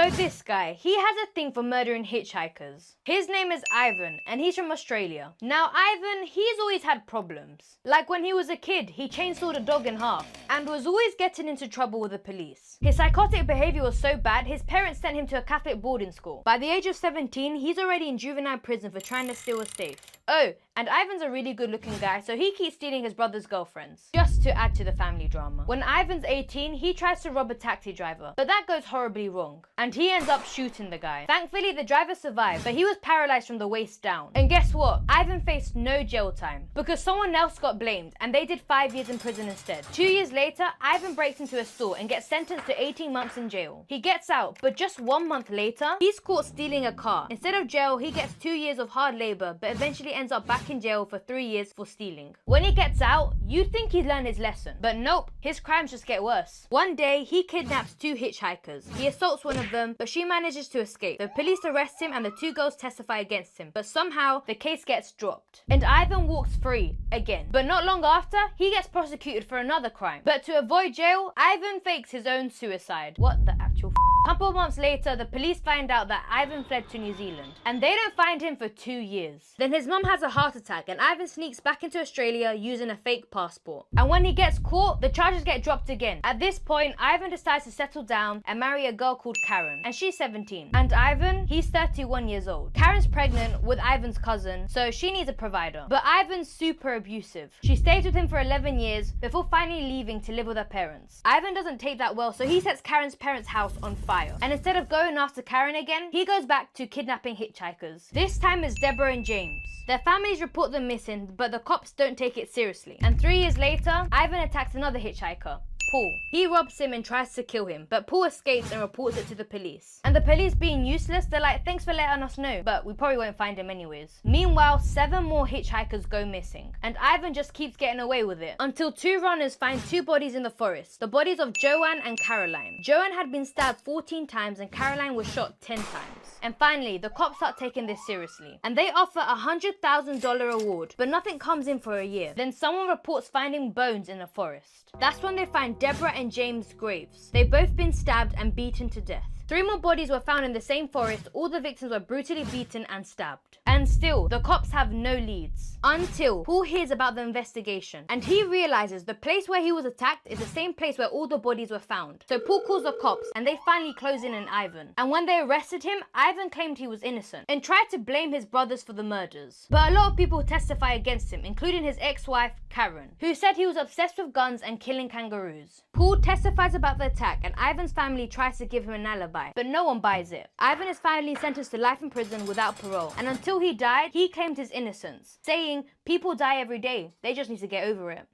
So this guy, he has a thing for murdering hitchhikers. His name is Ivan, and he's from Australia. Now Ivan, he's always had problems. Like when he was a kid, he chainsawed a dog in half, and was always getting into trouble with the police. His psychotic behaviour was so bad, his parents sent him to a Catholic boarding school. By the age of 17, he's already in juvenile prison for trying to steal a safe. Oh, and Ivan's a really good looking guy, so he keeps stealing his brother's girlfriends, just to add to the family drama. When Ivan's 18, he tries to rob a taxi driver, but that goes horribly wrong, and he ends up shooting the guy. Thankfully, the driver survived, but he was paralyzed from the waist down. And guess what? Ivan faced no jail time, because someone else got blamed, and they did 5 years in prison instead. 2 years later, Ivan breaks into a store and gets sentenced to 18 months in jail. He gets out, but just 1 month later, he's caught stealing a car. Instead of jail, he gets 2 years of hard labor, but eventually ends up back in jail for 3 years for stealing. When he gets out, you'd think he's learned his lesson, but nope, his crimes just get worse. One day, he kidnaps 2 hitchhikers. He assaults one of them, but she manages to escape. The police arrest him and the 2 girls testify against him, but somehow the case gets dropped. And Ivan walks free again. But not long after, he gets prosecuted for another crime. But to avoid jail, Ivan fakes his own suicide. What the actual A couple of months later, the police find out that Ivan fled to New Zealand, and they don't find him for 2 years. Then his mum has a heart attack, and Ivan sneaks back into Australia using a fake passport. And when he gets caught, the charges get dropped again. At this point, Ivan decides to settle down and marry a girl called Karen, and she's 17. And Ivan, he's 31 years old. Karen's pregnant with Ivan's cousin, so she needs a provider. But Ivan's super abusive. She stays with him for 11 years before finally leaving to live with her parents. Ivan doesn't take that well, so he sets Karen's parents' house on fire. And instead of going after Karen again, he goes back to kidnapping hitchhikers. This time it's Deborah and James. Their families report them missing, but the cops don't take it seriously. And 3 years later, Ivan attacks another hitchhiker, Paul. He robs him and tries to kill him, but Paul escapes and reports it to the police. And the police being useless, they're like, thanks for letting us know, but we probably won't find him anyways. Meanwhile, 7 more hitchhikers go missing, and Ivan just keeps getting away with it, until 2 runners find 2 bodies in the forest, the bodies of Joanne and Caroline. Joanne had been stabbed 14 times and Caroline was shot 10 times. And finally, the cops start taking this seriously, and they offer a $100,000 reward, but nothing comes in for a year. Then someone reports finding bones in the forest. That's when they find Deborah and James' graves. They've both been stabbed and beaten to death. 3 more bodies were found in the same forest. All the victims were brutally beaten and stabbed. And still, the cops have no leads. Until Paul hears about the investigation, and he realizes the place where he was attacked is the same place where all the bodies were found. So Paul calls the cops, and they finally close in on Ivan. And when they arrested him, Ivan claimed he was innocent, and tried to blame his brothers for the murders. But a lot of people testify against him, including his ex-wife, Karen, who said he was obsessed with guns and killing kangaroos. Paul testifies about the attack, and Ivan's family tries to give him an alibi, but no one buys it. Ivan is finally sentenced to life in prison without parole, and until he died, he claimed his innocence, saying, "People die every day, they just need to get over it."